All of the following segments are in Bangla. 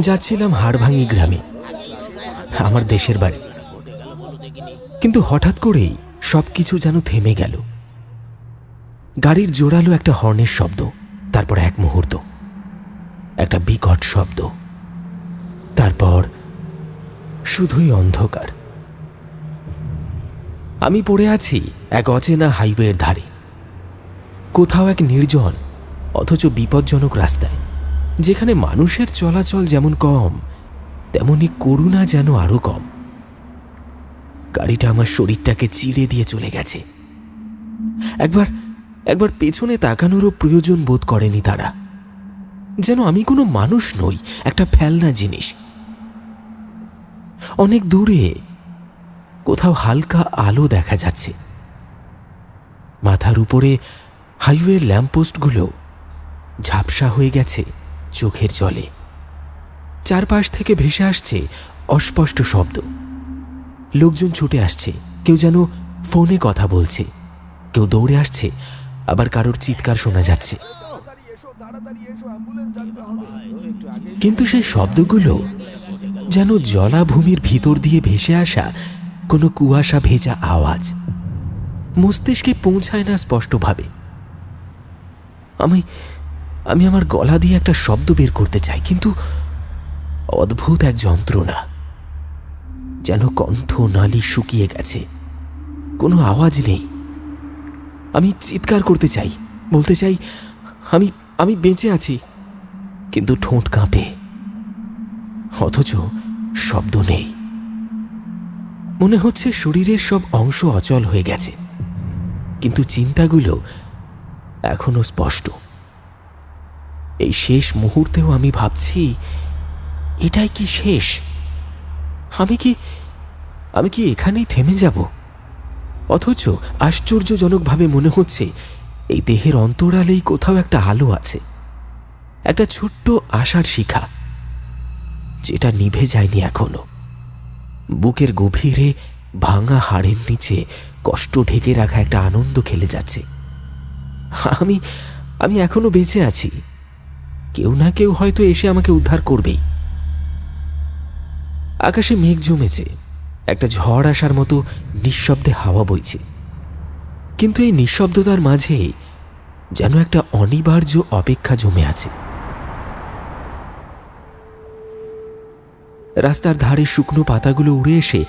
যাচ্ছিলাম হাড়ভাঙি গ্রামে, আমার দেশের বাড়ি। কিন্তু হঠাৎ করেই সবকিছু যেন থেমে গেল। গাড়ির জোরালো একটা হর্নের শব্দ, তারপর এক মুহূর্ত একটা বিকট শব্দ, তারপর শুধুই অন্ধকার। আমি পড়ে আছি এক অচেনা হাইওয়ের ধারে, কোথাও এক নির্জন অথচ বিপজ্জনক রাস্তায়, যেখানে মানুষের চলাচল যেমন কম তেমনি করুণা যেন আরো কম। গাড়িটা আমার শরীরটাকে চিড়ে দিয়ে চলে গেছে। একবার পেছনে তাকানোরও প্রয়োজন বোধ করেনি তারা, যেন আমি কোনো মানুষ নই, একটা ফেলনা জিনিস। অনেক দূরে কোথাও হালকা আলো দেখা যাচ্ছে। মাথার উপরে হাইওয়ের ল্যাম্পপোস্টগুলো ঝাপসা হয়ে গেছে চোখের জলে। চারপাশ থেকে ভেসে আসছে অস্পষ্ট শব্দ। লোকজন ছুটে আসছে, কেউ যেন ফোনে কথা বলছে, কেউ দৌড়ে আসছে, আবার কারোর চিৎকার শোনা যাচ্ছে। কিন্তু সেই শব্দগুলো যেন জলাভূমির ভিতর দিয়ে ভেসে আসা কোনো কুয়াশা ভেজা আওয়াজ, মস্তিষ্কে পৌঁছায় না স্পষ্টভাবে। আমি আমার গলা দিয়ে একটা শব্দ বের করতে চাই, কিন্তু অদ্ভুত এক যন্ত্রণা, যেন কণ্ঠ নালী শুকিয়ে গেছে, কোনো আওয়াজ নেই। আমি চিৎকার করতে চাই, বলতে চাই আমি বেঁচে আছি, কিন্তু ঠোঁট কাঁপে, অথচ শব্দ নেই। মনে হচ্ছে শরীরের সব অংশ অচল হয়ে গেছে, কিন্তু চিন্তাগুলো এখনো স্পষ্ট। এই শেষ মুহূর্তেও আমি ভাবছি, এটাই কি শেষ? আমি কি এখানেই থেমে যাব? অথচ আশ্চর্যজনকভাবে মনে হচ্ছে এই দেহের অন্তরালেই কোথাও একটা আলো আছে, একটা ছোট্ট আশার শিখা, যেটা নিভে যায়নি এখনো। বুকের গভীরে ভাঙা হাড়ের নিচে কষ্ট ঢেকে রাখা একটা আনন্দ খেলে যাচ্ছে। আমি এখনো বেঁচে আছি, কেউ না কেউ হয়তো এসে আমাকে উদ্ধার করবেই। আকাশে মেঘ জমেছে, একটা ঝড় আসার মতো নিঃশব্দে হাওয়া বইছে, কিন্তু এই নিঃশব্দতার মাঝে যেন একটা অনিবার্য অপেক্ষা জমে আছে। রাস্তার ধারে শুকনো পাতাগুলো উড়ে এসে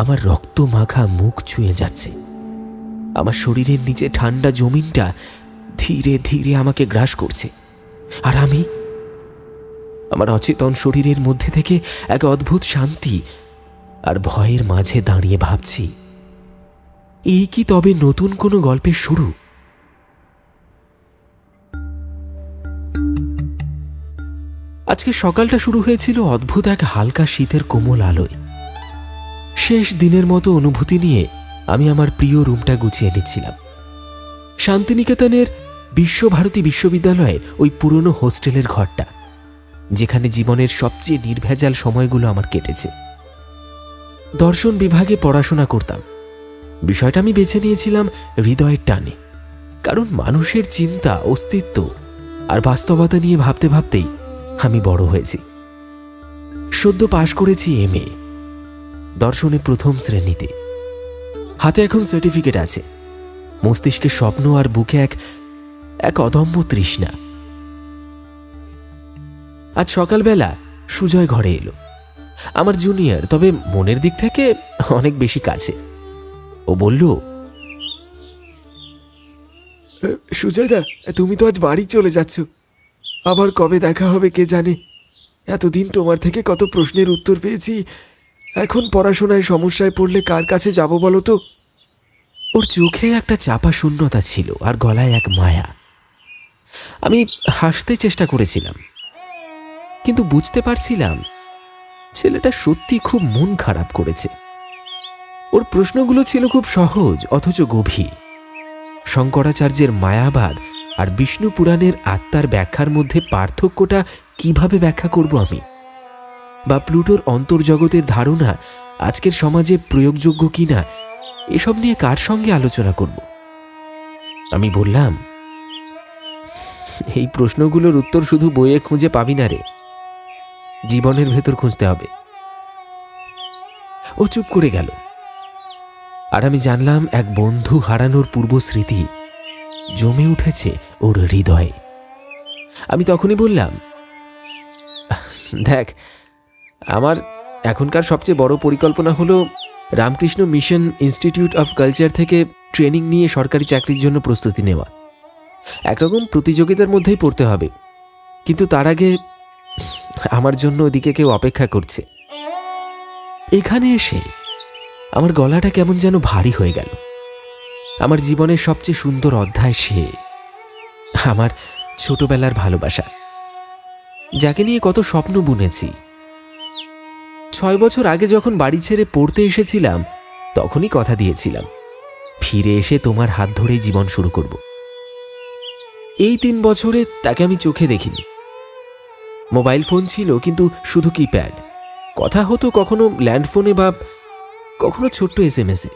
আমার রক্ত মাখা মুখ ছুঁয়ে যাচ্ছে। আমার শরীরের নিচে ঠান্ডা জমিনটা ধীরে ধীরে আমাকে গ্রাস করছে, আর আমি আমার অচেতন শরীরের মধ্যে থেকে এক অদ্ভুত শান্তি আর ভয়ের মাঝে দাঁড়িয়ে ভাবছি, এই কি তবে নতুন কোনো গল্পের শুরু? আজকে সকালটা শুরু হয়েছিল অদ্ভুত এক হালকা শীতের কোমল আলোয়। শেষ দিনের মতো অনুভূতি নিয়ে আমি আমার প্রিয় রুমটা গুছিয়ে নিচ্ছিলাম। শান্তিনিকেতনের বিশ্বভারতী বিশ্ববিদ্যালয়ের ওই পুরনো হোস্টেলের ঘরটা, যেখানে জীবনের সবচেয়ে নির্ভেজাল সময়গুলো আমার কেটেছে। দর্শন বিভাগে পড়াশোনা করতাম। বিষয়টা আমি বেছে নিয়েছিলাম হৃদয়ের টানে, কারণ মানুষের চিন্তা, অস্তিত্ব আর বাস্তবতা নিয়ে ভাবতে ভাবতেই আমি বড় হয়েছি। সদ্য পাশ করেছি MA, দর্শনে প্রথম শ্রেণীতে। হাতে এখন সার্টিফিকেট আছে, মস্তিষ্কে স্বপ্ন আর বুকে এক অদম্য তৃষ্ণা। আজ সকালবেলা সুজয় ঘরে এলো। আমার জুনিয়র, তবে মনের দিক থেকে অনেক বেশি কাছে। ও বলল, সুজয়দা, তুমি তো আজ বাড়ি চলে যাচ্ছ, আবার কবে দেখা হবে কে জানে। এতদিন তোমার থেকে কত প্রশ্নের উত্তর পেয়েছি, এখন পড়াশোনায় সমস্যায় পড়লে কার কাছে যাব বলো তো? ওর চোখে একটা চাপা শূন্যতা ছিল আর গলায় এক মায়া। আমি হাসতে চেষ্টা করেছিলাম, কিন্তু বুঝতে পারছিলাম ছেলেটা সত্যি খুব মন খারাপ করেছে। ওর প্রশ্নগুলো ছিল খুব সহজ অথচ গভীর। শঙ্করাচার্যের মায়াবাদ আর বিষ্ণু পুরাণের আত্মার ব্যাখ্যার মধ্যে পার্থক্যটা কিভাবে ব্যাখ্যা করব আমি? বা প্লুটোর অন্তর্জগতের ধারণা আজকের সমাজে প্রয়োগযোগ্য কিনা, এসব নিয়ে কার সঙ্গে আলোচনা করব? আমি বললাম, এই প্রশ্নগুলোর উত্তর শুধু বইয়ে খুঁজে পাবি না রে, জীবনের ভেতর খুঁজতে হবে। ও চুপ করে গেল, আর আমি জানলাম এক বন্ধু হারানোর পূর্ব স্মৃতি জমে উঠেছে ওর হৃদয়ে। আমি তখনই বললাম, দেখ, আমার এখনকার সবচেয়ে বড় পরিকল্পনা হলো Ramakrishna mission institute of culture থেকে ট্রেনিং নিয়ে সরকারি চাকরির জন্য প্রস্তুতি নেওয়া। একরকম প্রতিযোগিতার মধ্যেই পড়তে হবে, কিন্তু তার আগে আমার জন্য ওদিকে কেউ অপেক্ষা করছে। এখানে এসে আমার গলাটা কেমন যেন ভারী হয়ে গেল। আমার জীবনের সবচেয়ে সুন্দর অধ্যায় সে, আমার ছোটবেলার ভালোবাসা, যাকে নিয়ে কত স্বপ্ন বুনেছি। 6 বছর আগে যখন বাড়ি ছেড়ে পড়তে এসেছিলাম, তখনই কথা দিয়েছিলাম ফিরে এসে তোমার হাত ধরেই জীবন শুরু করব। এই 3 বছরে তাকে আমি চোখে দেখিনি। মোবাইল ফোন ছিল, কিন্তু শুধু কিপ্যাড। কথা হতো কখনো ল্যান্ডফোনে বা কখনো ছোট্ট SMS-এ।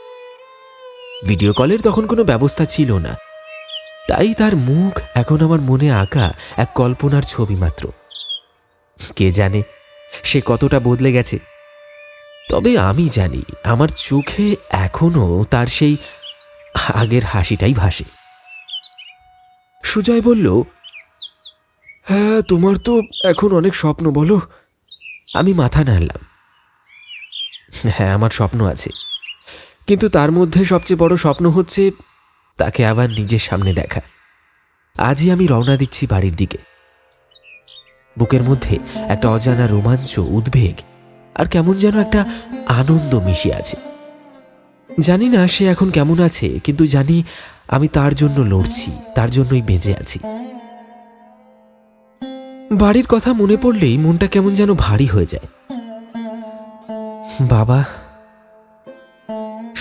ভিডিও কলের তখন কোনো ব্যবস্থা ছিল না, তাই তার মুখ এখন আমার মনে আঁকা এক কল্পনার ছবি মাত্র। কে জানে সে কতটা বদলে গেছে। তবে আমি জানি আমার চোখে এখনো তার সেই আগের হাসিটাই ভাসে। সুজয় বলল, হ্যাঁ, তোমার তো এখন অনেক স্বপ্ন, বলো। আমি মাথা নাড়লাম। হ্যাঁ, আমার স্বপ্ন আছে, কিন্তু তার মধ্যে সবচেয়ে বড় স্বপ্ন হচ্ছে তাকে আবার নিজের সামনে দেখা। আজই আমি রওনা দিচ্ছি বাড়ির দিকে। বুকের মধ্যে একটা অজানা রোমাঞ্চ, উদ্বেগ আর কেমন যেন একটা আনন্দ মিশে আছে। জানি না সে এখন কেমন আছে, কিন্তু জানি আমি তার জন্য লড়ছি, তার জন্যই বেঁচে আছি। বাড়ির কথা মনে পড়লেই মনটা কেমন যেন ভারী হয়ে যায়। বাবা,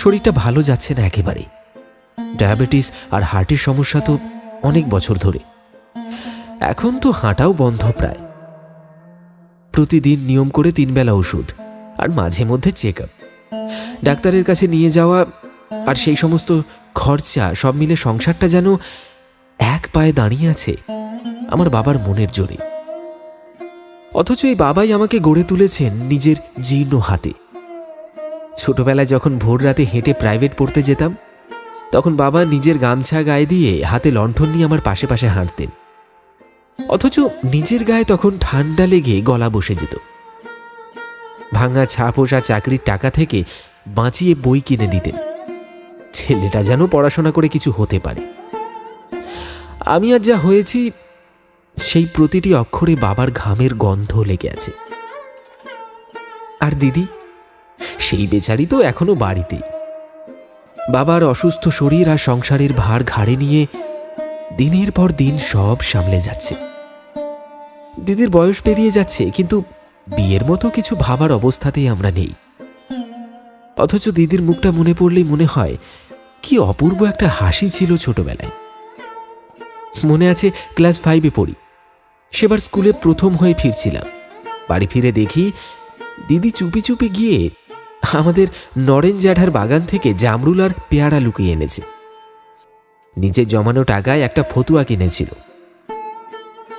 শরীরটা ভালো যাচ্ছে না একেবারে। ডায়াবেটিস আর হার্টের সমস্যা তো অনেক বছর ধরে। এখন তো হাঁটাও বন্ধ প্রায়। প্রতিদিন নিয়ম করে 3 বেলা ওষুধ, আর মাঝে মধ্যে চেক আপ, ডাক্তারের কাছে নিয়ে যাওয়া, আর সেই সমস্ত খরচা সব মিলে সংসারটা যেন এক পায়ে দাঁড়িয়ে আছে আমার বাবার মনের জোরে। অথচ এই বাবাই আমাকে গড়ে তুলেছেন নিজের জীর্ণ হাতে। ছোটবেলায় যখন ভোর রাতে হেঁটে প্রাইভেট পড়তে যেতাম, তখন বাবা নিজের গামছা গায়ে দিয়ে হাতে লণ্ঠন নিয়ে আমার পাশে পাশে হাঁটতেন। অথচ নিজের গায়ে তখন ঠান্ডা লেগে গলা বসে যেত। ভাঙা ছাপোষা চাকরির টাকা থেকে বাঁচিয়ে বই কিনে দিতেন, ছেলেটা যেন পড়াশোনা করে কিছু হতে পারে। আমি আজ যা হয়েছি, সেই প্রতিটি অক্ষরে বাবার ঘামের গন্ধ লেগে আছে। আর দিদি, সেই বেচারি তো এখনো বাড়িতেই। বাবার অসুস্থ শরীর আর সংসারের ভার ঘাড়ে নিয়ে দিনের পর দিন সব সামলে যাচ্ছে। দিদির বয়স পেরিয়ে যাচ্ছে, কিন্তু বিয়ের মতো কিছু ভাবার অবস্থাতেই আমরা নেই। অথচ দিদির মুখটা মনে পড়লেই মনে হয় কি অপূর্ব একটা হাসি ছিল ছোটবেলায়। মনে আছে ক্লাস 5-এ পড়ি, সেবার স্কুলে প্রথম হয়ে ফিরছিলাম। বাড়ি ফিরে দেখি দিদি চুপি চুপি গিয়ে আমাদের নরেন জ্যাঠার বাগান থেকে জামরুল আর পেয়ারা লুকিয়ে এনেছে। নিজের জমানো টাকায় একটা ফতুয়া কিনেছিল।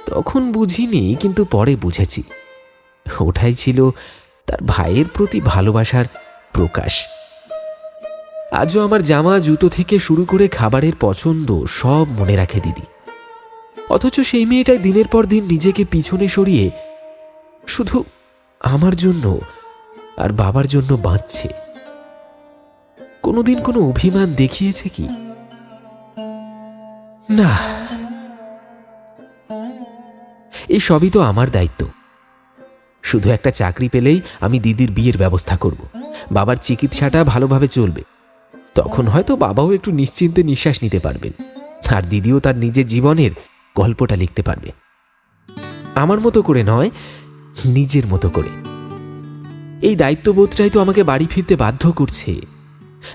তখন বুঝিনি, কিন্তু পরে বুঝেছি ওটাই ছিল তার ভাইয়ের প্রতি ভালোবাসার প্রকাশ। আজও আমার জামা, জুতো থেকে শুরু করে খাবারের পছন্দ সব মনে রাখে দিদি। অথচ সেই মেয়েটাই দিনের পর দিন নিজেকে পিছনে সরিয়ে শুধু আমার জন্য আর বাবার জন্য বাঁচছে। কোনোদিন কোনো অভিমান দেখিয়েছে কি? না, এই সবই তো আমার দায়িত্ব। শুধু একটা চাকরি পেলেই আমি দিদির বিয়ের ব্যবস্থা করব, বাবার চিকিৎসাটা ভালোভাবে চলবে। তখন হয়তো বাবাও একটু নিশ্চিন্তে নিঃশ্বাস নিতে পারবেন, আর দিদিও তার নিজের জীবনের গল্পটা লিখতে পারবে, আমার মতো করে নয়, নিজের মতো করে। এই দায়িত্ববোধটাই তো আমাকে বাড়ি ফিরতে বাধ্য করছে।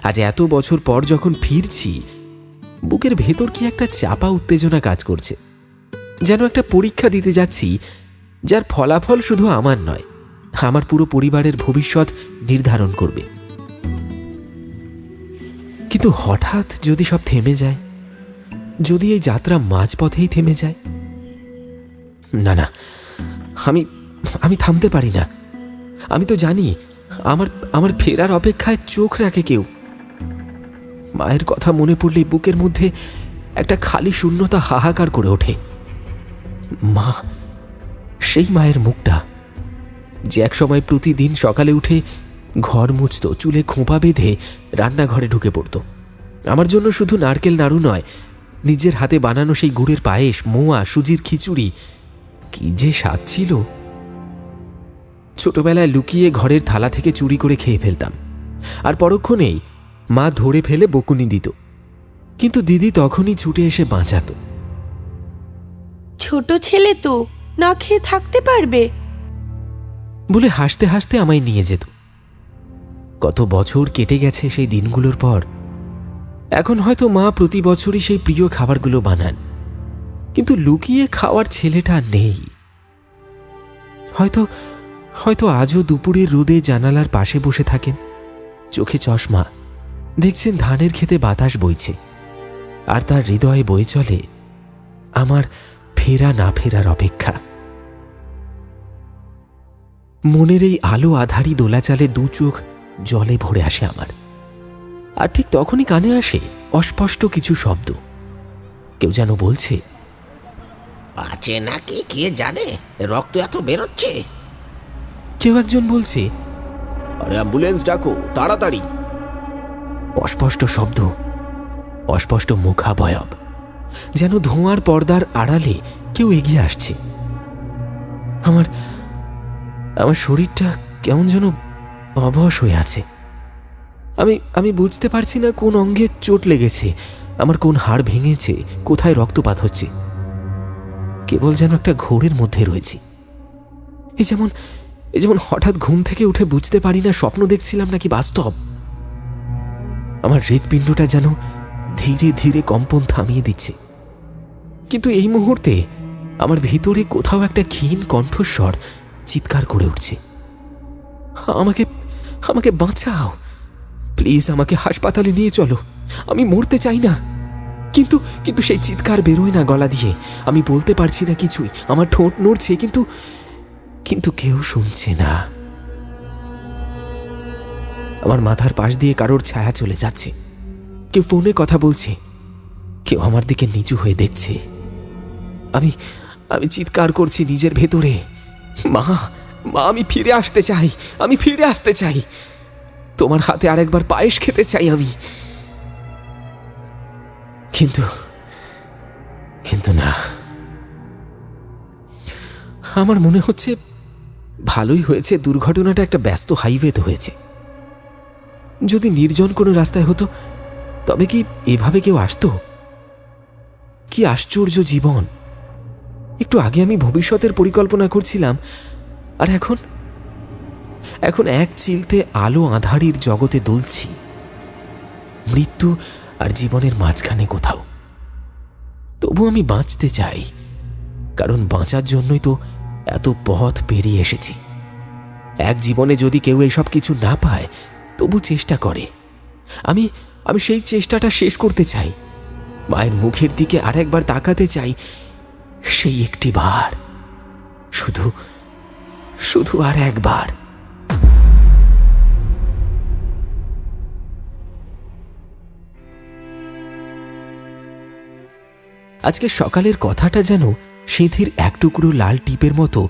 আজ এত বছর পর যখন ফিরছি, বুকের ভেতর কি একটা চাপা উত্তেজনা কাজ করছে, যেন একটা পরীক্ষা দিতে যাচ্ছি, যার ফলাফল শুধু আমার নয়, আমার পুরো পরিবারের ভবিষ্যৎ নির্ধারণ করবে। কিন্তু হঠাৎ যদি সব থেমে যায়, যদি এই যাত্রা মাঝপথেই থেমে যায়, না না, আমি আমি থামতে পারি না। আমি তো জানি আমার আমার ফেরার অপেক্ষায় চোখ রাখে কেউ। মায়ের কথা মনে পড়লে বুকের মধ্যে একটা খালি শূন্যতা হাহাকার করে ওঠে। মা, সেই মায়ের মুখটা যে একসময় প্রতিদিন সকালে উঠে ঘর মুছতো, চুলে খোঁপা বেঁধে রান্নাঘরে ঢুকে পড়তো। আমার জন্য শুধু নারকেল নাড়ু নয়, নিজের হাতে বানানো সেই গুড়ের পায়েস, মোয়া, সুজির খিচুড়ি, কি যে স্বাদ ছিল। ছোটবেলায় লুকিয়ে ঘরের থালা থেকে চুরি করে খেয়ে ফেলতাম, আর পরক্ষণেই মা ধরে ফেলে বকুনি দিত। কিন্তু দিদি তখনই ছুটে এসে বাঁচাতো। ছোট ছেলে তো, না খেয়ে থাকতে পারবে বলে হাসতে হাসতে আমায় নিয়ে যেত। কত বছর কেটে গেছে সেই দিনগুলোর পর। এখন হয়তো মা প্রতি বছরই সেই প্রিয় খাবারগুলো বানান, কিন্তু লুকিয়ে খাওয়ার ছেলেটা নেই। হয়তো হয়তো আজও দুপুরের রোদে জানালার পাশে বসে থাকেন, চোখে চশমা, দেখছেন ধানের খেতে বাতাস বইছে, আর তার হৃদয়ে বয়ে চলে আমার ফেরা না ফেরার অপেক্ষা। মনের এই আলো আধারি দোলাচালে দু চোখ জলে ভরে আসে আমার। আর ঠিক তখনই কানে আসে অস্পষ্ট কিছু শব্দ। কেউ যেন বলছে, আছে নাকি কে জানে, রক্ত এত বেরোচ্ছে। কেউ একজন বলছে, আরে অ্যাম্বুলেন্স ডাকো তাড়াতাড়ি। অস্পষ্ট শব্দ, অস্পষ্ট মুখাবয়ব, যেন ধোঁয়ার পর্দার আড়ালে কেউ এগিয়ে আসছে। আমার আমার শরীরটা কেমন যেন অবশ হয়ে আছে। আমি বুঝতে পারছি না কোন অঙ্গে চোট লেগেছে, আমার কোন হাড় ভেঙেছে, কোথায় রক্তপাত হচ্ছে। কেবল যেন একটা ঘোরের মধ্যে রয়েছি। এই যেমন হঠাৎ ঘুম থেকে উঠে বুঝতে পারি না স্বপ্ন দেখছিলাম নাকি বাস্তব। আমার হৃৎপিণ্ডটা যেন ধীরে ধীরে কম্পন থামিয়ে দিচ্ছে। কিন্তু এই মুহূর্তে আমার ভিতরে কোথাও একটা ক্ষীণ কণ্ঠস্বর চিৎকার করে উঠছে, আমাকে আমাকে বাঁচাও, প্লিজ আমাকে হাসপাতালে নিয়ে চলো, আমি মরতে চাই না। কিন্তু কিন্তু সেই চিৎকার বেরোয় না গলা দিয়ে। আমি বলতে পারছি না কিছুই, আমার ঠোঁট নড়ছে, কিন্তু কিন্তু কেউ শুনছে না। আমার মাথার পাশ দিয়ে কারোর ছায়া চলে যাচ্ছে, কেউ ফোনে কথা বলছে, কেউ আমার দিকে নিচু হয়ে দেখছে। আমি আমি চিৎকার করছি নিজের ভেতরে, মা মা, আমি ফিরে আসতে চাই, আমি ফিরে আসতে চাই, তোমার হাতে আরেকবার পায়েস খেতে চাই আমি। কিন্তু কিন্তু না, আমার মনে হচ্ছে ভালোই হয়েছে দুর্ঘটনাটা একটা ব্যস্ত হাইওয়েতে হয়েছে। যদি নির্জন কোনো রাস্তায় হতো তবে কি এভাবে কেউ আসতো? কি আশ্চর্য জীবন! একটু আগে আমি ভবিষ্যতের পরিকল্পনা করছিলাম, আর এখন এখন এক চিলতে আলো আঁধারির জগতে দুলছি, মৃত্যু আর জীবনের মাঝখানে কোথাও। তবু আমি বাঁচতে চাই, কারণ বাঁচার জন্যই তো এত পথ পেরিয়ে এসেছি। এক জীবনে যদি কেউ এসব কিছু না পায় তবু চেষ্টা করে, আমি আমি সেই চেষ্টাটা শেষ করতে চাই। মায়ের মুখের দিকে আরেকবার তাকাতে চাই, সেই একটি বার, শুধু শুধু আর একবার। আজকে সকালের কথাটা যেন সিঁথির এক টুকরো লাল টিপের মতো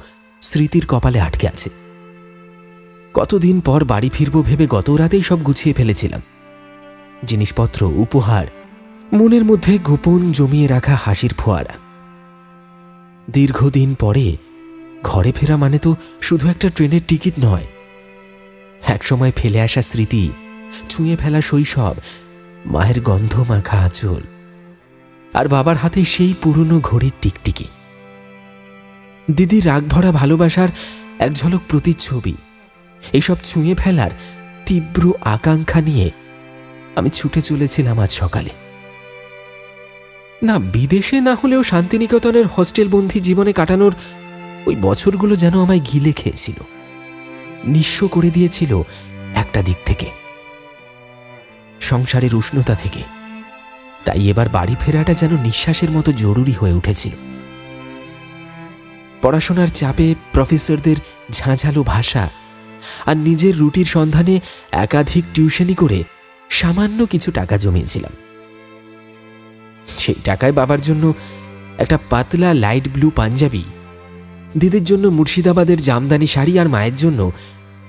স্মৃতির কপালে আটকে আছে। কতদিন পর বাড়ি ফিরব ভেবে গত রাতেই সব গুছিয়ে ফেলেছিলাম, জিনিসপত্র, উপহার, মনের মধ্যে গোপন জমিয়ে রাখা হাসির ফোয়ারা। দীর্ঘদিন পরে ঘরে ফেরা মানে তো শুধু একটা ট্রেনের টিকিট নয়, একসময় ফেলে আসা স্মৃতি, ছুঁয়ে ফেলা শৈশব, মায়ের গন্ধ মাখা আঁচল, আর বাবার হাতে সেই পুরনো ঘড়ির টিকটিকি, দিদির রাগ ভরা ভালোবাসার এক ঝলক প্রতিচ্ছবি। এইসব ছুঁয়ে ফেলার তীব্র আকাঙ্ক্ষা নিয়ে আমি ছুটে চলেছিলাম আজ সকালে। না, বিদেশে না হলেও শান্তিনিকেতনের হস্টেলবন্দি জীবনে কাটানোর ওই বছরগুলো যেন আমায় গিলে খেয়েছিল, নিঃস্ব করে দিয়েছিল একটা দিক থেকে, সংসারের উষ্ণতা থেকে। তাই এবার বাড়ি ফেরাটা যেন নিঃশ্বাসের মতো জরুরি হয়ে উঠেছিল। পড়াশোনার চাপে প্রফেসরদের ঝাঁঝালো ভাষা আর নিজের রুটির সন্ধানে একাধিক টিউশনি করে সামান্য কিছু টাকা জমিয়েছিলাম। সেই টাকায় বাবার জন্য একটা পাতলা লাইট ব্লু পাঞ্জাবি, দিদির জন্য মুর্শিদাবাদের জামদানি শাড়ি আর মায়ের জন্য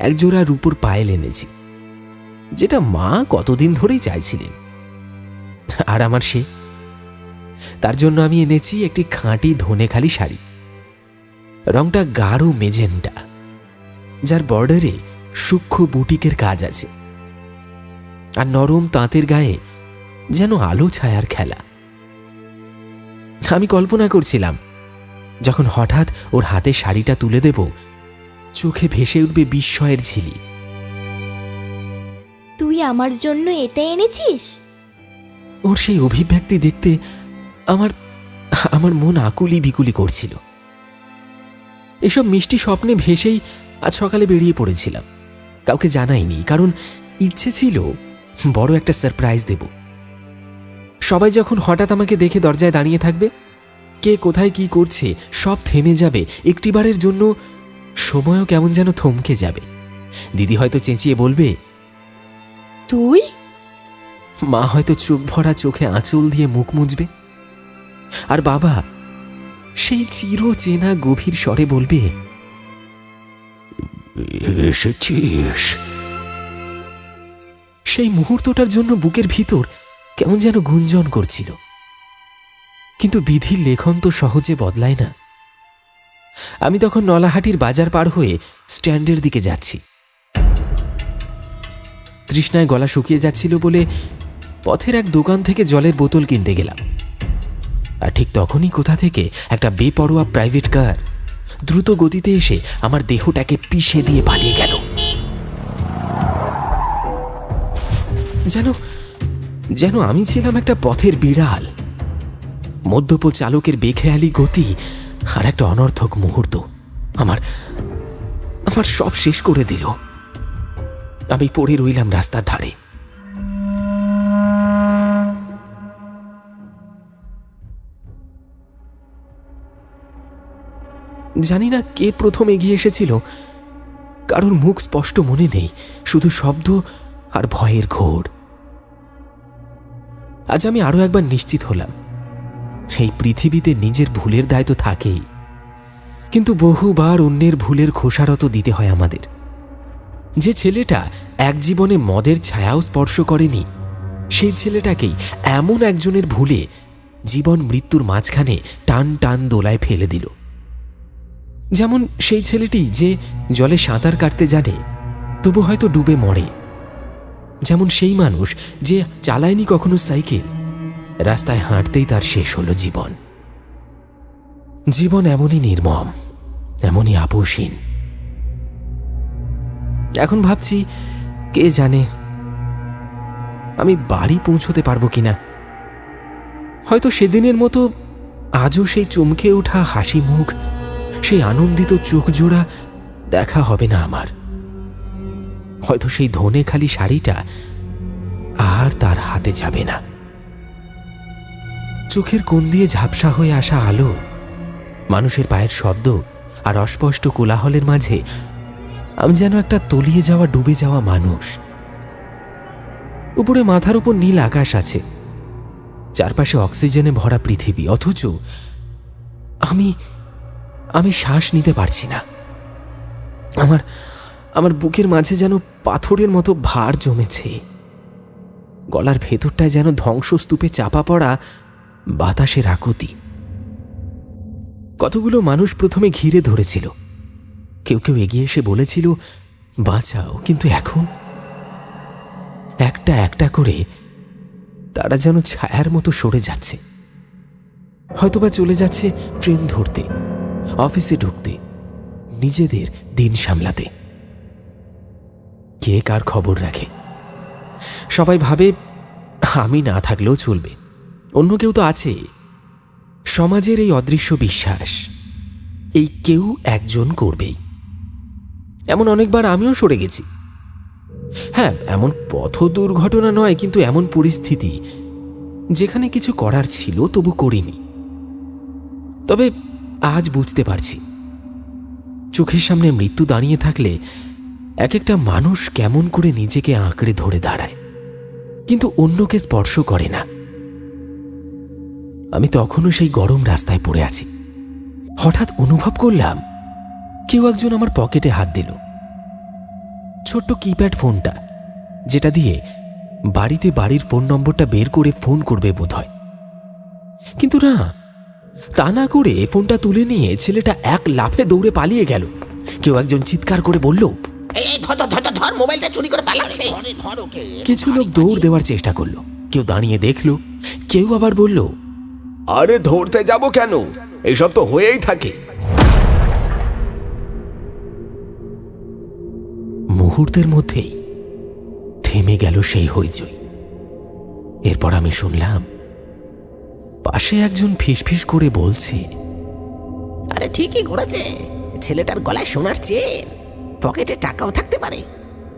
একজোড়া রূপোর পায়েল এনেছি, যেটা মা কতদিন ধরেই চাইছিলেন। আর আমার তার জন্য আমি এনেছি একটি খাঁটি ধনেখালি শাড়ি, রংটা গাঢ় মেজেন্টা, যার বর্ডারে সূক্ষ্ম বুটিকের কাজ আছে, আর নরম তাঁতের গায়ে যেন আলো ছায়ার খেলা। আমি কল্পনা করছিলাম যখন হঠাৎ ওর হাতে শাড়িটা তুলে দেব, চোখে ভেসে উঠবে বিস্ময়ের ঝিলি। তুই আমার জন্য এটা এনেছিস? ওর সেই অভিব্যক্তি দেখতে আমার মন আকুলি বিকুলি করছিল। এসব মিষ্টি স্বপ্নে ভেসেই আজ সকালে বেরিয়ে পড়েছিলাম। কাউকে জানাইনি, কারণ ইচ্ছে ছিল বড় একটা সারপ্রাইজ দেব। সবাই যখন হঠাৎ আমাকে দেখে দরজায় দাঁড়িয়ে থাকবে, কে কোথায় কি করছে সব থেমে যাবে, একটিবারের জন্য সময়ও কেমন যেন থমকে যাবে। দিদি হয়তো চেঁচিয়ে বলবে, তুই? মা হয়তো চোখ ভরা চোখে আঁচল দিয়ে মুখ মুছবে, আর বাবা সেই চিরচেনা গভীর স্বরে বলবে, এসেছিস। সেই মুহূর্তটার জন্য বুকের ভিতর কেমন যেন গুঞ্জন করছিল। কিন্তু বিধির লেখন তো সহজে বদলায় না। আমি তখন নলাহাটির বাজার পার হয়ে স্ট্যান্ডের দিকে যাচ্ছি। তৃষ্ণায় গলা শুকিয়ে যাচ্ছিল বলে পথের এক দোকান থেকে জলের বোতল কিনতে গেলাম। আর ঠিক তখনই কোথা থেকে একটা বেপরোয়া প্রাইভেট কার দ্রুত গতিতে এসে আমার দেহটাকে পিষে দিয়ে পালিয়ে গেল। যেন আমি ছিলাম একটা পথের বিড়াল। মদ্যপ চালকের বেখেয়ালি গতি আর একটা অনর্থক মুহূর্ত আমার সব শেষ করে দিল। আমি পড়ে রইলাম রাস্তার ধারে। জানি না কে প্রথম এগিয়ে এসেছিল, কারোর মুখ স্পষ্ট মনে নেই, শুধু শব্দ আর ভয়ের ঘোর। আজ আমি আরো একবার নিশ্চিত হলাম, এই পৃথিবীতে নিজের ভুলের দায় তো থাকেই, কিন্তু বহুবার অন্যের ভুলের খোসারত দিতে হয় আমাদের। যে ছেলেটা এক জীবনে মদের ছায়াও স্পর্শ করেনি, সেই ছেলেটাকেই এমন একজনের ভুলে জীবন মৃত্যুর মাঝখানে টান টান দোলায় ফেলে দিল। যেমন সেই ছেলেটি যে জলে সাঁতার কাটতে জানে, তবু হয়তো ডুবে মরে। যেমন সেই মানুষ যে চালায়নি কখনো সাইকেল, রাস্তায় হাঁটতেই তার শেষ হলো জীবন। জীবন এমনই নির্মম, এমনই আপোষহীন। এখন ভাবছি, কে জানে আমি বাড়ি পৌঁছতে পারবো কিনা। হয়তো সেদিনের মতো আজও সেই চমকে ওঠা হাসি মুখ, সেই আনন্দিত চোখ জোড়া দেখা হবে না আমার। হয়তো সেই ধনেখালি শাড়িটা আর তার হাতে যাবে না। চোখের কোণ দিয়ে ঝাপসা হয়ে আসা আলো, মানুষের পায়ের শব্দ আর অস্পষ্ট কোলাহলের মাঝে আমি যেন একটা তলিয়ে যাওয়া ডুবে যাওয়া মানুষ। উপরে মাথার উপর নীল আকাশ আছে, চারপাশে অক্সিজেনে ভরা পৃথিবী, অথচ আমি শ্বাস নিতে পারছি না। আমার বুকের মাঝে যেন পাথরের মতো ভার জমেছে। গলার ভেতরটায় যেন ধ্বংসস্তূপে চাপা পড়া বাতাসের আকুতি। কতগুলো মানুষ প্রথমে ঘিরে ধরেছিল, কেউ কেউ এগিয়ে এসে বলেছিল বাঁচাও, কিন্তু এখন একটা একটা করে তারা যেন ছায়ার মতো সরে যাচ্ছে। হয়তোবা চলে যাচ্ছে ট্রেন ধরতে, অফিসে ঢুকতে, নিজেদের দিন সামলাতে। কে কার খবর রাখে? সবাই ভাবে আমি না থাকলেও চলবে, অন্য কেউ তো আছে। সমাজের এই অদৃশ্য বিশ্বাস, এই কেউ একজন করবেই। এমন অনেকবার আমিও সরে গেছি। হ্যাঁ, এমন পথ দুর্ঘটনা নয়, কিন্তু এমন পরিস্থিতি যেখানে কিছু করার ছিল তবু করিনি। তবে আজ বুঝতে পারছি চোখের সামনে মৃত্যু দাঁড়িয়ে থাকলে এক একটা মানুষ কেমন করে নিজেকে আঁকড়ে ধরে দাঁড়ায়, কিন্তু অন্যকে স্পর্শ করে না। আমি তখনও সেই গরম রাস্তায় পড়ে আছি। হঠাৎ অনুভব করলাম কেউ একজন আমার পকেটে হাত দিল। ছোট্ট কিপ্যাড ফোনটা, যেটা দিয়ে বাড়িতে বাড়ির ফোন নম্বরটা বের করে ফোন করবে বোধহয়। কিন্তু না, তা না করে ফোনটা তুলে নিয়ে ছেলেটা এক লাফে দৌড়ে পালিয়ে গেল। কেউ একজন চিৎকার করে বলল, এই এই ধর ধর ধর ধর, ধর, মোবাইলটা চুরি করে পালাচ্ছে। কিছু লোক দৌড় দেওয়ার চেষ্টা করলো, কেউ দাঁড়িয়ে দেখলো, কেউ আবার বলল, আরে ধরতে যাব কেন, এইসব তো হয়েই থাকে। মুহূর্তের মধ্যেই থেমে গেল সেই হইচই। এরপর আমি শুনলাম পাশে একজন ফিসফিস করে বলছে, আরে ঠিকই করেছে, ছেলেটার গলায় সোনার চেন, পকেটে টাকাও থাকতে পারে।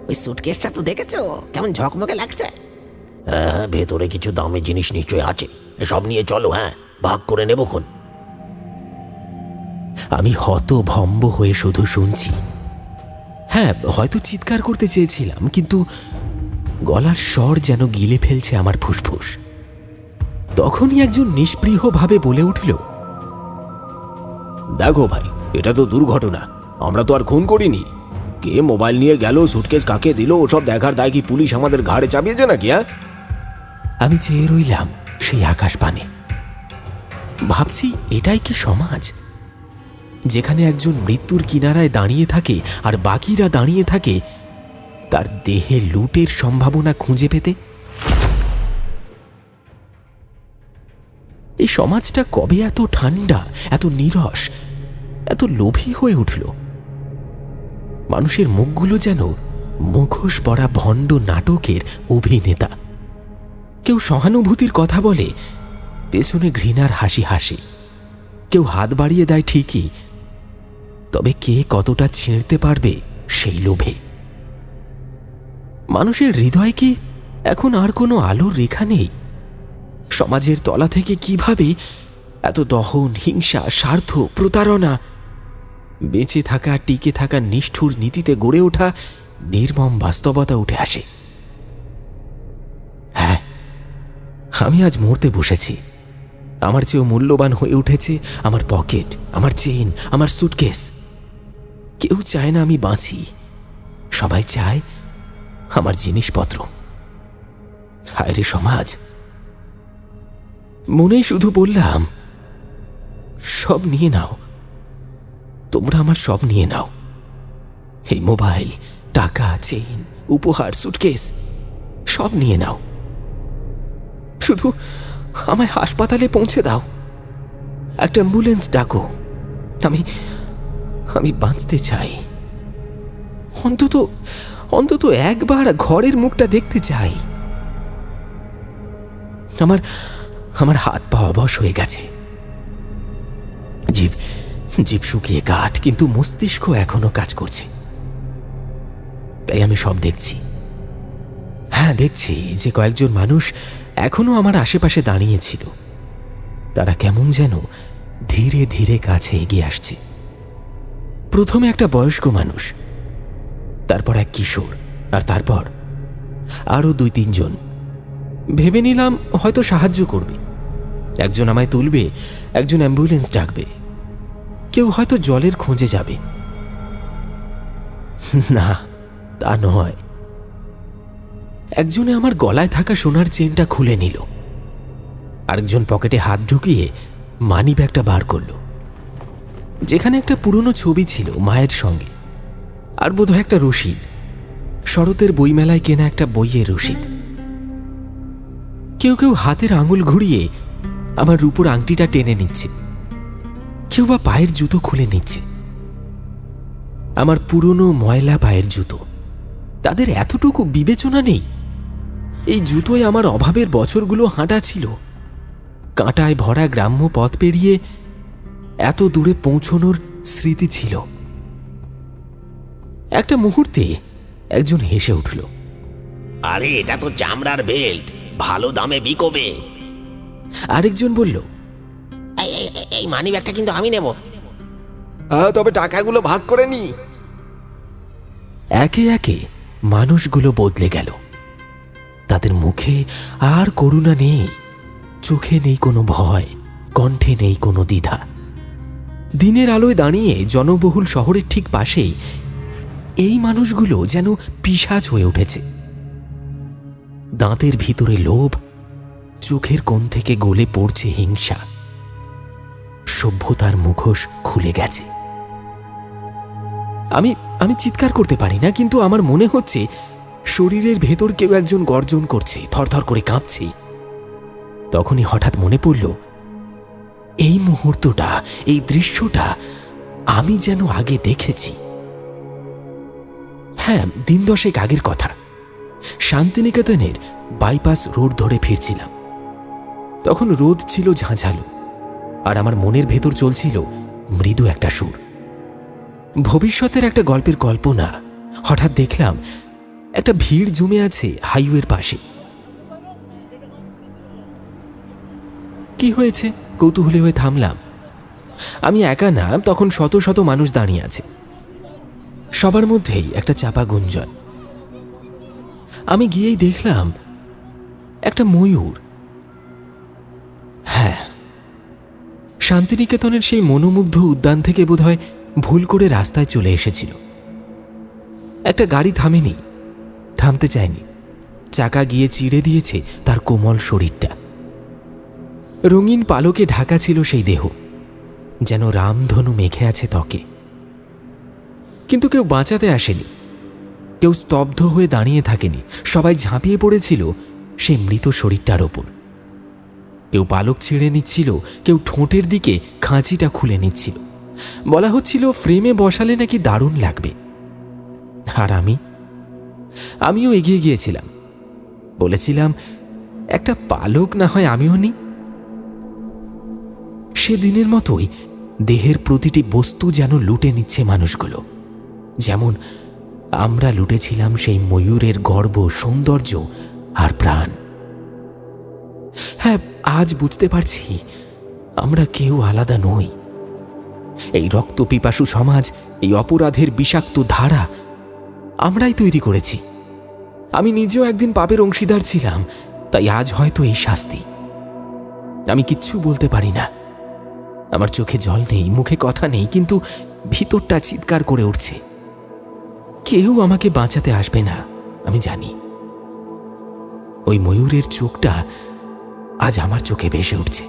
ওই সুটকেসটা তো দেখেছো কেমন ঝকমকে লাগছে। হ্যাঁ, ভেতরে কিছু দামি জিনিস নিশ্চয়ই আছে, সব নিয়ে চলো। হ্যাঁ, ভাগ করে নেবক্ষণ। আমি হতভম্ব হয়ে শুধু শুনছি। হ্যাঁ, হয়তো চিৎকার করতে চেয়েছিলাম, কিন্তু গলার স্বর যেন গিলে ফেলছে আমার ফুসফুস। তখনই একজন নিষ্পৃহভাবে বলে উঠল, দেখো ভাই, এটা তো দুর্ঘটনা, আমরা তো আর খুন করিনি। কে মোবাইল নিয়ে গেল, সুটকেস কাকে দিল, ওসব দেখার দায় কি পুলিশ আমাদের ঘাড়ে চাপিয়েছে নাকি? হ্যাঁ, আমি চেয়ে রইলাম সেই আকাশ পানে। ভাবছি, এটাই কি সমাজ, যেখানে একজন মৃত্যুর কিনারায় দাঁড়িয়ে থাকে আর বাকিরা দাঁড়িয়ে থাকে তার দেহে লুটের সম্ভাবনা খুঁজে পেতে? এই সমাজটা কবে এত ঠান্ডা, এত নীরস, এত লোভী হয়ে উঠল? মানুষের মুখগুলো যেন মুখোশ পরা ভণ্ড নাটকের অভিনেতা। কেউ সহানুভূতির কথা বলে, পেছনে ঘৃণার হাসি হাসি। কেউ হাত বাড়িয়ে দেয় ঠিকই, তবে কে কতটা ছিঁড়তে পারবে সেই লোভে। মানুষের হৃদয়ে কি এখন আর কোনো আলোর রেখা নেই? সমাজের তলা থেকে কিভাবে এত দহন, হিংসা, স্বার্থ, প্রতারণা, বেঁচে থাকা, টিকে থাকা নিষ্ঠুর নীতিতে গড়ে ওঠা নির্মম বাস্তবতা উঠে আসে। হ্যাঁ, আমি আজ মরতে বসেছি। আমার চেয়েও মূল্যবান হয়ে উঠেছে আমার পকেট, আমার চেইন, আমার সুটকেস। কেউ চায় না আমি বাঁচি, সবাই চায় আমার জিনিসপত্র। হায় রে সমাজ! মনেই শুধু বললাম, সব নিয়ে নাও, তোমরা আমার সব নিয়ে নাও। এই মোবাইল, টাকা, চেইন, উপহার, সুটকেস সব নিয়ে নাও। শুধু আমায় হাসপাতালে পৌঁছে দাও, একটা অ্যাম্বুলেন্স ডাকো। আমি বাঁচতে চাই। অন্তত একবার ঘরের মুখটা দেখতে চাই। আমার হাত পা অবশ হয়ে গেছে, জিভ শুকিয়ে কাঠ, কিন্তু মস্তিষ্ক এখনো কাজ করছে। তাই আমি সব দেখছি। হ্যাঁ, দেখছি যে কয়েকজন মানুষ এখনো আমার আশেপাশে দাঁড়িয়েছিল। তারা কেমন যেন ধীরে ধীরে কাছে এগিয়ে আসছে। প্রথমে একটা বয়স্ক মানুষ, তারপর এক কিশোর, আর তারপর আরও 2-3 জন। ভেবে নিলাম হয়তো সাহায্য করবে। একজন আমায় তুলবে, একজন অ্যাম্বুলেন্স ডাকবে, কেউ হয়তো জলের খোঁজে যাবে। না, তা নয়। একজনে আমার গলায় থাকা সোনার চেনটা খুলে নিল, আরেকজন পকেটে হাত ঢুকিয়ে মানি ব্যাগটা বার করল, যেখানে একটা পুরনো ছবি ছিল মায়ের সঙ্গে, আর বোধহয় একটা রসিদ, শরতের বইমেলায় কেনা একটা বইয়ের রসিদ। কেউ কেউ হাতের আঙুল ঘুরিয়ে আমার রূপোর আংটিটা টেনে নিচ্ছে, কেউ বা পায়ের জুতো খুলে নিচ্ছে। আমার পুরনো ময়লা পায়ের জুতো। তাদের এতটুকু বিবেচনা নেই। এই জুতোয় আমার অভাবের বছরগুলো হাঁটা ছিল। কাঁটায় ভরা গ্রাম্য পথ পেরিয়ে এত দূরে পৌঁছনোর স্মৃতি ছিল। একটা মুহূর্তে একজন হেসে উঠল, আরে এটা তো চামড়ার বেল্ট, ভালো দামে বিকোবে। আরেকজন বলল, এই মানি ব্যাগটা কিন্তু আমি নেব। তবে টাকাগুলো ভাগ করে নি। একে একে মানুষগুলো বদলে গেল। তাদের মুখে আর করুণা নেই, চোখে নেই কোনো ভয়, কণ্ঠে নেই কোনো দ্বিধা। দিনের আলোয় দাঁড়িয়ে জনবহুল শহরের ঠিক পাশেই এই মানুষগুলো যেন পিশাচ হয়ে উঠেছে। দাঁতের ভিতরে লোভ, চোখের কোণ থেকে গলে পড়ছে হিংসা। সভ্যতার মুখোশ খুলে গেছে। আমি আমি চিৎকার করতে পারি না, কিন্তু আমার মনে হচ্ছে শরীরের ভেতর কেউ একজন গর্জন করছে, থরথর করে কাঁপছে। তখনই হঠাৎ মনে পড়ল, এই মুহূর্তটা, এই দৃশ্যটা আমি যেন আগে দেখেছি। হ্যাঁ, দিন 10 আগের কথা। শান্তিনিকেতনের বাইপাস রোড ধরে ফিরছিলাম। তখন রোদ ছিল ঝাঁঝালো, আর আমার মনের ভেতর চলছিল মৃদু একটা সুর। ভবিষ্যতের একটা গল্পের কল্পনা। হঠাৎ দেখলাম একটা ভিড় জমে আছে হাইওয়ের পাশে। কি হয়েছে কৌতূহলী হয়ে থামলাম। আমি একা না, তখন শত শত মানুষ দাঁড়িয়ে আছে। সবার মধ্যেই একটা চাপা গুঞ্জন। আমি গিয়েই দেখলাম একটা ময়ূর। হ্যাঁ, শান্তিনিকেতনের সেই মনোমুগ্ধ উদ্যান থেকে বোধহয় ভুল করে রাস্তায় চলে এসেছিল। একটা গাড়ি থামেনি, থামতে চায়নি। চাকা গিয়ে চিড়ে দিয়েছে তার কোমল শরীরটা। রঙিন পালকে ঢাকা ছিল সেই দেহ, যেন রামধনু মেখে আছে ত্বকে। কিন্তু কেউ বাঁচাতে আসেনি, কেউ স্তব্ধ হয়ে দাঁড়িয়ে থাকেনি। সবাই ঝাঁপিয়ে পড়েছিল সেই মৃত শরীরটার ওপর। কেউ পালক ছিঁড়ে নিচ্ছিল, কেউ ঠোঁটের দিকে খাঁচিটা খুলে নিচ্ছিল। বলা হচ্ছিল ফ্রেমে বসালে নাকি দারুণ লাগবে। আর আমিও এগিয়ে গিয়েছিলাম। বলেছিলাম, একটা পালক না হয় আমিও নিই। সেদিনের মতোই দেহের প্রতিটি বস্তু যেন লুটে নিচ্ছে মানুষগুলো, যেমন আমরা লুটেছিলাম সেই ময়ূরের গর্ব, সৌন্দর্য আর প্রাণ। হ্যাঁ, আজ বুঝতে পারছি আমরা কেউ আলাদা নই। এই রক্তপিপাসু সমাজ, এই অপরাধের বিষাক্ত ধারা আমরাই তৈরি করেছি। আমি নিজেও একদিন পাপের অংশীদার ছিলাম, তাই আজ হয়তো এই শাস্তি। আমি কিচ্ছু বলতে পারি না, আমার চোখে জল নেই, মুখে কথা নেই, কিন্তু ভিতরটা চিৎকার করে উঠছে। কেউ আমাকে বাঁচাতে আসবে না, আমি জানি। ওই ময়ূরের চোখটা আজ আমার চোখে ভেসে উঠছে।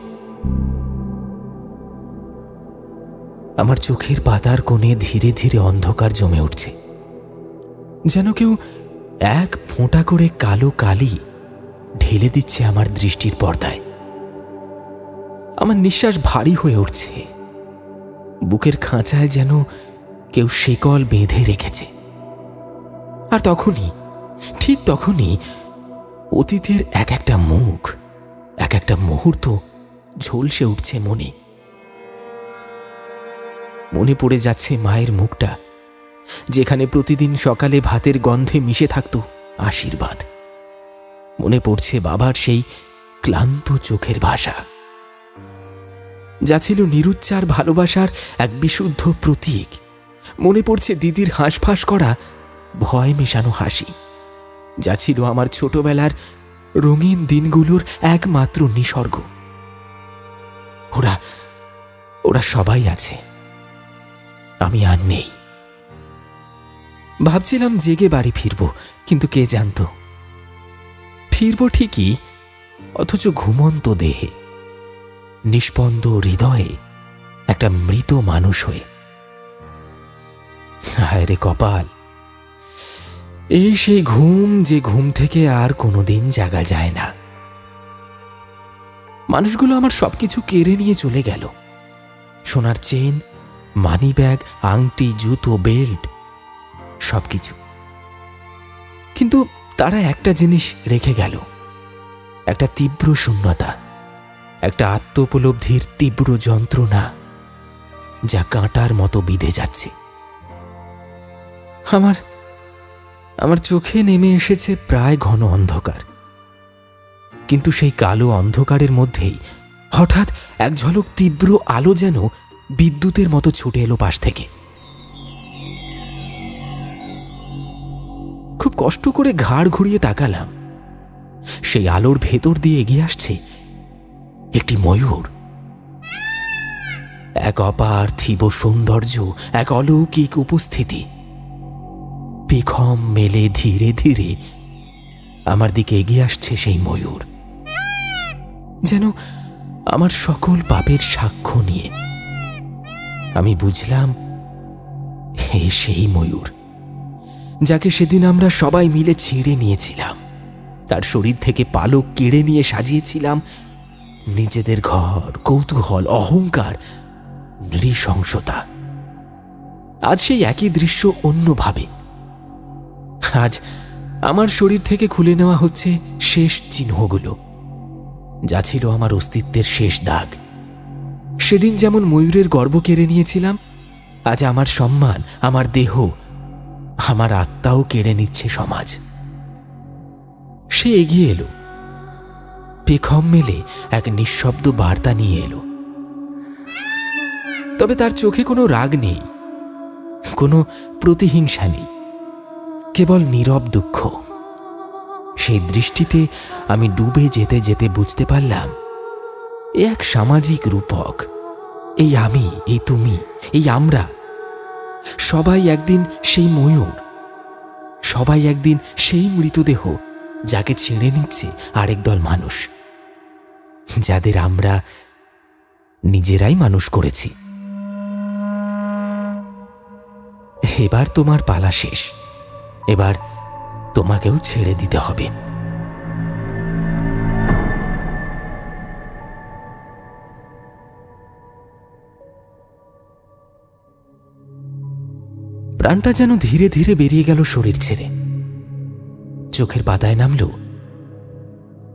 আমার চোখের পাতার কোণে ধীরে ধীরে অন্ধকার জমে উঠছে, যেন কেউ এক ফোঁটা করে কালো কালি ঢেলে দিচ্ছে আমার দৃষ্টির পর্দায়। আমার নিঃশ্বাস ভারী হয়ে উঠছে, বুকের খাঁচায় যেন কেউ শেকল বেঁধে রেখেছে। আর তখনই, ঠিক তখনই অতীতের এক একটা মুখ, এক একটা মুহূর্ত ঝলসে উঠছে মনে। মনে পড়ে যাচ্ছে মায়ের মুখটা, যেখানে প্রতিদিন সকালে ভাতের গন্ধে মিশে থাকত আশীর্বাদ। মনে পড়ছে বাবার সেই ক্লান্ত চোখের ভাষা, যা ছিল নিরুচ্চার ভালোবাসার এক বিশুদ্ধ প্রতীক। মনে পড়ছে দিদির হাঁসফাঁস করা ভয় মেশানো হাসি, যা ছিল আমার ছোটবেলার রঙিন দিনগুলোর একমাত্র নিসর্গ। ওরা সবাই আছে, আমি আর নেই। ভাবছিলাম জেগে বাড়ি ফিরব, কিন্তু কে জানত ফিরব ঠিকই, অথচ ঘুমন্ত দেহে, নিষ্পন্দ হৃদয়ে, একটা মৃত মানুষ হয়ে। হায় রে কপাল, এই সেই ঘুম, যে ঘুম থেকে আর কোনোদিন জাগা যায় না। মানুষগুলো আমার সবকিছু কেড়ে নিয়ে চলে গেল। সোনার চেন, মানি ব্যাগ, আংটি, জুতো, বেল্ট, সবকিছু। কিন্তু তারা একটা জিনিস রেখে গেল, একটা তীব্র শূন্যতা, একটা আত্মোপলব্ধির তীব্র যন্ত্রণা, যা কাঁটার মতো বিঁধে যাচ্ছে। আমার চোখে নেমে এসেছে প্রায় ঘন অন্ধকার, কিন্তু সেই কালো অন্ধকারের মধ্যেই হঠাৎ এক ঝলক তীব্র আলো যেন বিদ্যুতের মতো ছুটে এলো পাশ থেকে। খুব কষ্ট করে ঘাড় ঘুরিয়ে তাকালাম। সেই আলোর ভেতর দিয়ে এগিয়ে আসছে একটি ময়ূর। এক অপার্থিব সৌন্দর্য, এক অলৌকিক উপস্থিতি। পেখম মেলে ধীরে ধীরে আমার দিকে এগিয়ে আসছে সেই ময়ূর, যেন আমার সকল পাপের সাক্ষ্য নিয়ে। আমি বুঝলাম হে সেই ময়ূর, যাকে সেদিন আমরা সবাই মিলে ছিঁড়ে নিয়েছিলাম। তার শরীর থেকে পালক কেড়ে নিয়ে সাজিয়েছিলাম নিজেদের ঘর, কৌতূহল, অহংকার, নৃশংসতা। আজ সেই একই দৃশ্য অন্যভাবে। আজ আমার শরীর থেকে খুলে নেওয়া হচ্ছে শেষ চিহ্নগুলো, যা ছিল আমার অস্তিত্বের শেষ দাগ। সেদিন যেমন ময়ূরের গর্ব কেড়ে নিয়েছিলাম, আজ আমার সম্মান, আমার দেহ, আমার আত্মাও কেড়ে নিচ্ছে সমাজ। সে এগিয়ে এলো, পেখম মেলে এক নিঃশব্দ বার্তা নিয়ে এলো। তবে তার চোখে কোনো রাগ নেই, কোনো প্রতিহিংসা নেই, কেবল নীরব দুঃখ। সেই দৃষ্টিতে আমি ডুবে যেতে যেতে বুঝতে পারলাম এ এক সামাজিক রূপক। এই আমি, এই তুমি, এই আমরা সবাই একদিন সেই ময়ূর, সবাই একদিন সেই মৃতদেহ যাকে ছেড়ে নিচ্ছে আরেক দল মানুষ, যাদের আমরা নিজেরাই মানুষ করেছি। এবার তোমার পালা শেষ, এবার তোমাকেও ছেড়ে দিতে হবে। প্রাণটা যেন ধীরে ধীরে বেরিয়ে গেল শরীর ছেড়ে। চোখের পাতায় নামল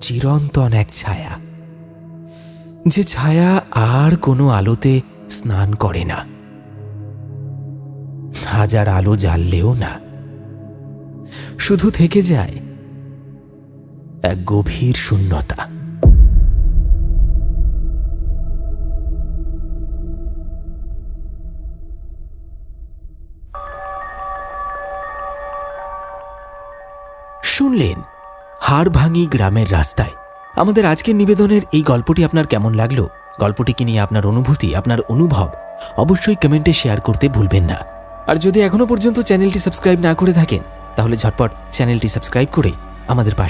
চিরন্তন এক ছায়া, যে ছায়া আর কোনো আলোতে স্নান করে না, হাজার আলো জ্বাললেও না। শুধু থেকে যায় এক গভীর শূন্যতা। শুনলেন হাড়ভাঙি গ্রামের রাস্তায়। আমাদের আজকের নিবেদনের এই গল্পটি আপনার কেমন লাগলো? গল্পটিকে নিয়ে আপনার অনুভূতি, আপনার অনুভব অবশ্যই কমেন্টে শেয়ার করতে ভুলবেন না। আর যদি এখনো পর্যন্ত চ্যানেলটি সাবস্ক্রাইব না করে থাকেন, তাহলে ঝটপট চ্যানেলটি সাবস্ক্রাইব করে আমাদের পাশে